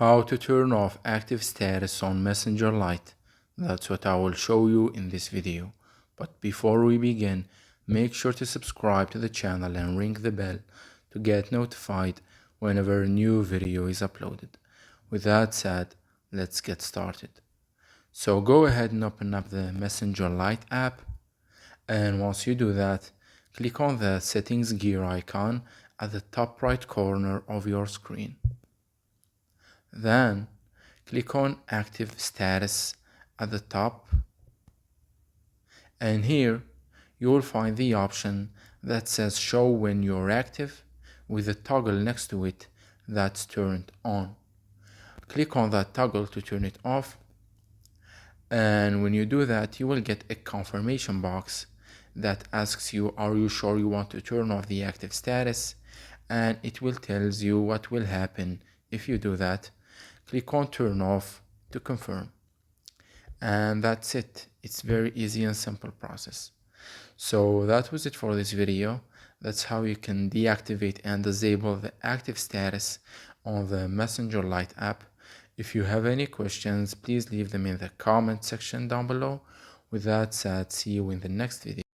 How to turn off active status on Messenger Lite. That's what I will show you in this video. But before we begin, make sure to subscribe to the channel and ring the bell to get notified whenever a new video is uploaded. With that said, let's get started. So go ahead and open up the Messenger Lite app, and once you do that, click on the settings gear icon at the top right corner of your screen. Then click on active status at the top, and here you will find the option that says show when you're active with a toggle next to it that's turned on. Click on that toggle to turn it off, and when you do that you will get a confirmation box that asks you, are you sure you want to turn off the active status? And it will tell you what will happen if you do that. Click on turn off to confirm, and that's it. It's very easy and simple process. So that was it for this video. That's how you can deactivate and disable the active status on the Messenger Lite app. If you have any questions, please leave them in the comment section down below. With that said, see you in the next video.